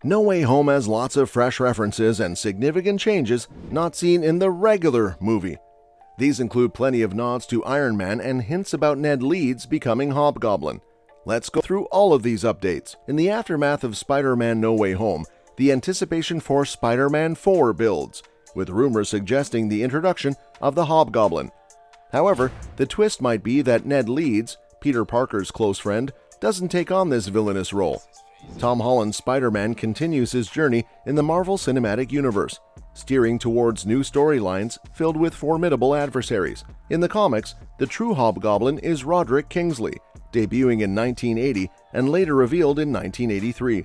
No Way Home has lots of fresh references and significant changes not seen in the regular movie. These include plenty of nods to Iron Man and hints about Ned Leeds becoming Hobgoblin. Let's go through all of these updates. In the aftermath of Spider-Man No Way Home, the anticipation for Spider-Man 4 builds, with rumors suggesting the introduction of the Hobgoblin. However, the twist might be that Ned Leeds, Peter Parker's close friend, doesn't take on this villainous role. Tom Holland's Spider-Man continues his journey in the Marvel Cinematic Universe, steering towards new storylines filled with formidable adversaries. In the comics, the true Hobgoblin is Roderick Kingsley, debuting in 1980 and later revealed in 1983.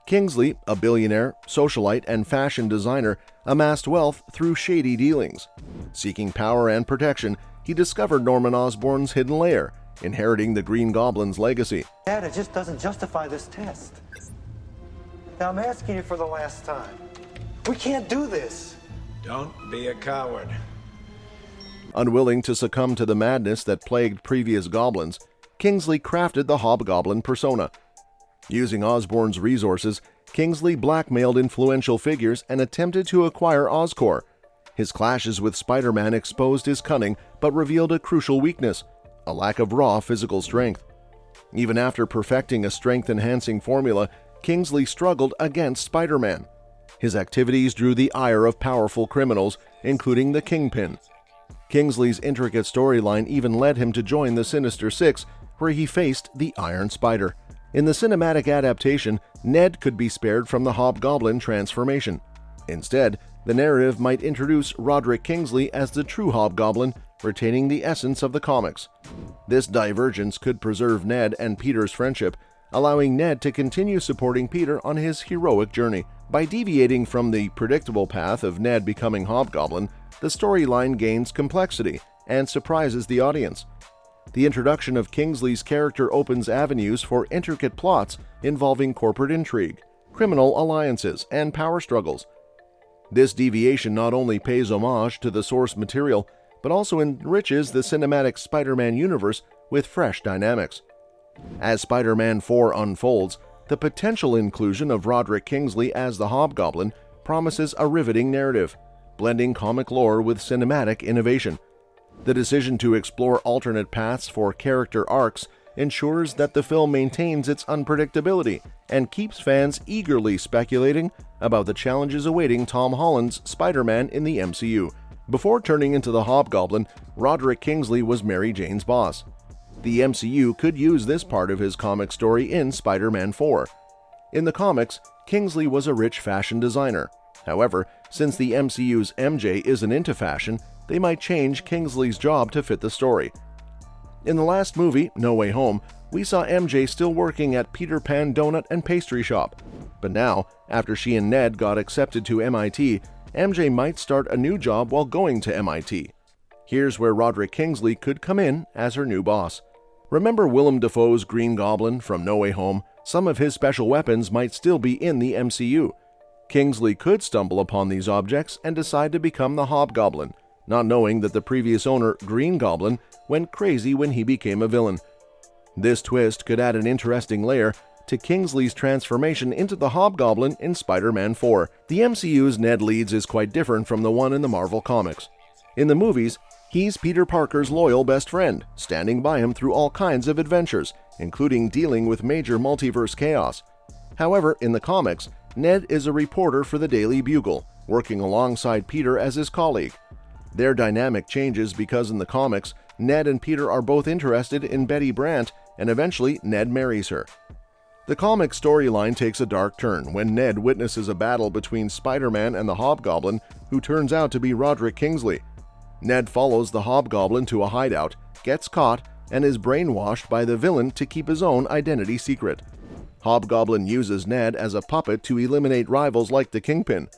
Kingsley, a billionaire, socialite, and fashion designer, amassed wealth through shady dealings. Seeking power and protection, he discovered Norman Osborn's hidden lair, inheriting the Green Goblin's legacy. Dad, it just doesn't justify this test. Now I'm asking you for the last time. We can't do this. Don't be a coward. Unwilling to succumb to the madness that plagued previous goblins, Kingsley crafted the Hobgoblin persona. Using Osborn's resources, Kingsley blackmailed influential figures and attempted to acquire Oscorp. His clashes with Spider-Man exposed his cunning but revealed a crucial weakness: a lack of raw physical strength. Even after perfecting a strength-enhancing formula, Kingsley struggled against Spider-Man. His activities drew the ire of powerful criminals, including the Kingpin. Kingsley's intricate storyline even led him to join the Sinister Six, where he faced the Iron Spider. In the cinematic adaptation, Ned could be spared from the Hobgoblin transformation. Instead, the narrative might introduce Roderick Kingsley as the true Hobgoblin, retaining the essence of the comics. This divergence could preserve Ned and Peter's friendship, allowing Ned to continue supporting Peter on his heroic journey. By deviating from the predictable path of Ned becoming Hobgoblin, the storyline gains complexity and surprises the audience. The introduction of Kingsley's character opens avenues for intricate plots involving corporate intrigue, criminal alliances, and power struggles. This deviation not only pays homage to the source material, but also enriches the cinematic Spider-Man universe with fresh dynamics. As Spider-Man 4 unfolds, the potential inclusion of Roderick Kingsley as the Hobgoblin promises a riveting narrative, blending comic lore with cinematic innovation. The decision to explore alternate paths for character arcs ensures that the film maintains its unpredictability and keeps fans eagerly speculating about the challenges awaiting Tom Holland's Spider-Man in the MCU. Before turning into the Hobgoblin, Roderick Kingsley was Mary Jane's boss. The MCU could use this part of his comic story in Spider-Man 4. In the comics, Kingsley was a rich fashion designer. However, since the MCU's MJ isn't into fashion, they might change Kingsley's job to fit the story. In the last movie, No Way Home, we saw MJ still working at Peter Pan Donut and Pastry Shop. But now, after she and Ned got accepted to MIT, MJ might start a new job while going to MIT. Here's where Roderick Kingsley could come in as her new boss. Remember Willem Dafoe's Green Goblin from No Way Home? Some of his special weapons might still be in the MCU. Kingsley could stumble upon these objects and decide to become the Hobgoblin, not knowing that the previous owner, Green Goblin, went crazy when he became a villain. This twist could add an interesting layer to Kingsley's transformation into the Hobgoblin in Spider-Man 4. The MCU's Ned Leeds is quite different from the one in the Marvel Comics. In the movies, he's Peter Parker's loyal best friend, standing by him through all kinds of adventures, including dealing with major multiverse chaos. However, in the comics, Ned is a reporter for the Daily Bugle, working alongside Peter as his colleague. Their dynamic changes because in the comics, Ned and Peter are both interested in Betty Brant, and eventually Ned marries her. The comic storyline takes a dark turn when Ned witnesses a battle between Spider-Man and the Hobgoblin, who turns out to be Roderick Kingsley. Ned follows the Hobgoblin to a hideout, gets caught, and is brainwashed by the villain to keep his own identity secret. Hobgoblin uses Ned as a puppet to eliminate rivals like the Kingpin.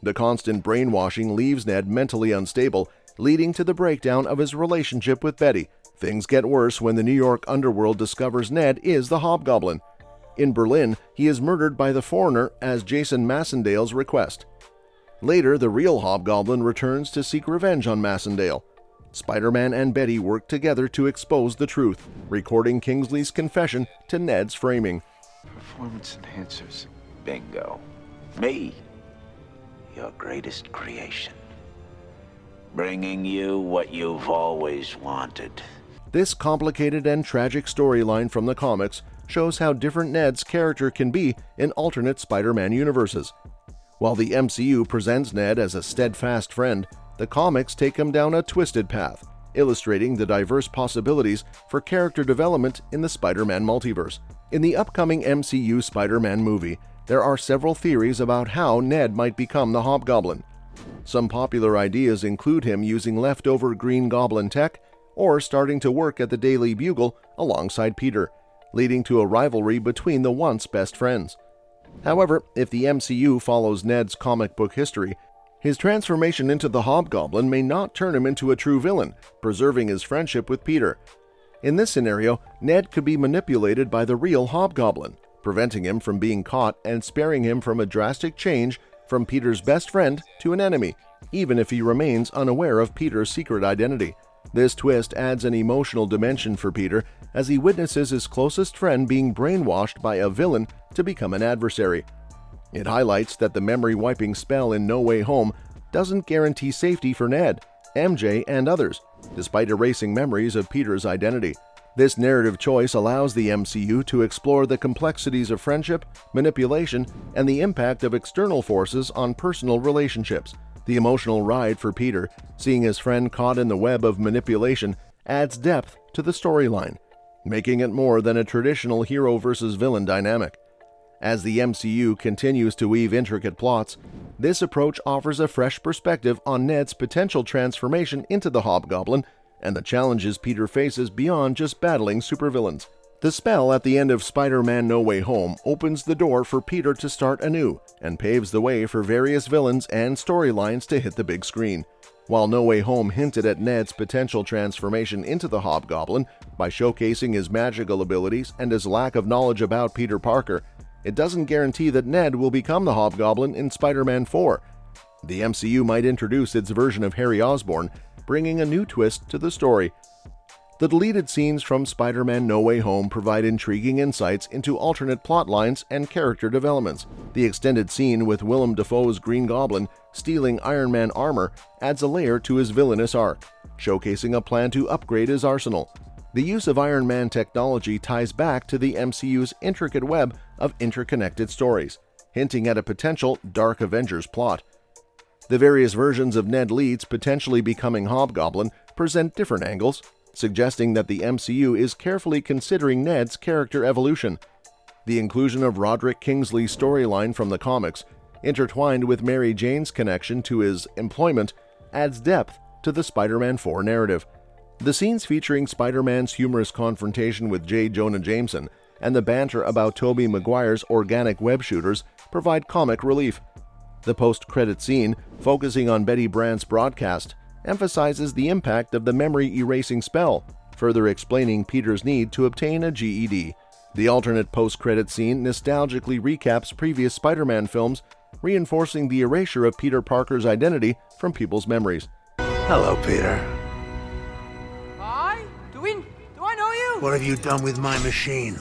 The constant brainwashing leaves Ned mentally unstable, leading to the breakdown of his relationship with Betty. Things get worse when the New York underworld discovers Ned is the Hobgoblin. In Berlin, he is murdered by the Foreigner as Jason Macendale's request. Later, the real Hobgoblin returns to seek revenge on Macendale. Spider-Man and Betty work together to expose the truth, recording Kingsley's confession to Ned's framing. Performance enhancers. Bingo. Me, your greatest creation. Bringing you what you've always wanted. This complicated and tragic storyline from the comics shows how different Ned's character can be in alternate Spider-Man universes. While the MCU presents Ned as a steadfast friend, the comics take him down a twisted path, illustrating the diverse possibilities for character development in the Spider-Man multiverse. In the upcoming MCU Spider-Man movie, there are several theories about how Ned might become the Hobgoblin. Some popular ideas include him using leftover Green Goblin tech or starting to work at the Daily Bugle alongside Peter, leading to a rivalry between the once best friends. However, if the MCU follows Ned's comic book history, his transformation into the Hobgoblin may not turn him into a true villain, preserving his friendship with Peter. In this scenario, Ned could be manipulated by the real Hobgoblin, preventing him from being caught and sparing him from a drastic change from Peter's best friend to an enemy, even if he remains unaware of Peter's secret identity. This twist adds an emotional dimension for Peter as he witnesses his closest friend being brainwashed by a villain to become an adversary. It highlights that the memory-wiping spell in No Way Home doesn't guarantee safety for Ned, MJ, and others, despite erasing memories of Peter's identity. This narrative choice allows the MCU to explore the complexities of friendship, manipulation, and the impact of external forces on personal relationships. The emotional ride for Peter, seeing his friend caught in the web of manipulation, adds depth to the storyline, making it more than a traditional hero versus villain dynamic. As the MCU continues to weave intricate plots, this approach offers a fresh perspective on Ned's potential transformation into the Hobgoblin and the challenges Peter faces beyond just battling supervillains. The spell at the end of Spider-Man No Way Home opens the door for Peter to start anew and paves the way for various villains and storylines to hit the big screen. While No Way Home hinted at Ned's potential transformation into the Hobgoblin by showcasing his magical abilities and his lack of knowledge about Peter Parker, it doesn't guarantee that Ned will become the Hobgoblin in Spider-Man 4. The MCU might introduce its version of Harry Osborn, bringing a new twist to the story. The deleted scenes from Spider-Man No Way Home provide intriguing insights into alternate plot lines and character developments. The extended scene with Willem Dafoe's Green Goblin stealing Iron Man armor adds a layer to his villainous arc, showcasing a plan to upgrade his arsenal. The use of Iron Man technology ties back to the MCU's intricate web of interconnected stories, hinting at a potential Dark Avengers plot. The various versions of Ned Leeds potentially becoming Hobgoblin present different angles, suggesting that the MCU is carefully considering Ned's character evolution. The inclusion of Roderick Kingsley's storyline from the comics, intertwined with Mary Jane's connection to his employment, adds depth to the Spider-Man 4 narrative. The scenes featuring Spider-Man's humorous confrontation with J. Jonah Jameson and the banter about Tobey Maguire's organic web shooters provide comic relief. The post-credit scene, focusing on Betty Brant's broadcast, emphasizes the impact of the memory-erasing spell, further explaining Peter's need to obtain a GED. The alternate post-credit scene nostalgically recaps previous Spider-Man films, reinforcing the erasure of Peter Parker's identity from people's memories. Hello, Peter. Hi? Do I know you? What have you done with my machine?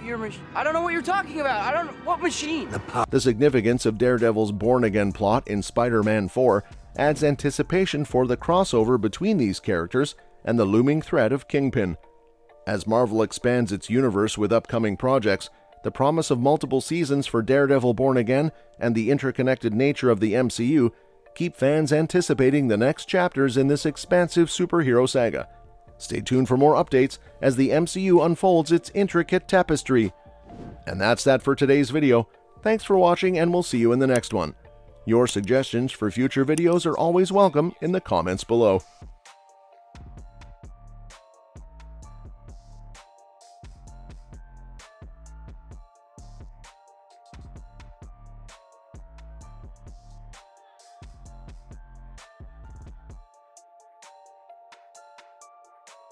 Your machine? I don't know what you're talking about. I don't know. What machine? The significance of Daredevil's Born-Again plot in Spider-Man 4 adds anticipation for the crossover between these characters and the looming threat of Kingpin. As Marvel expands its universe with upcoming projects, the promise of multiple seasons for Daredevil Born Again and the interconnected nature of the MCU keep fans anticipating the next chapters in this expansive superhero saga. Stay tuned for more updates as the MCU unfolds its intricate tapestry. And that's that for today's video. Thanks for watching, and we'll see you in the next one. Your suggestions for future videos are always welcome in the comments below.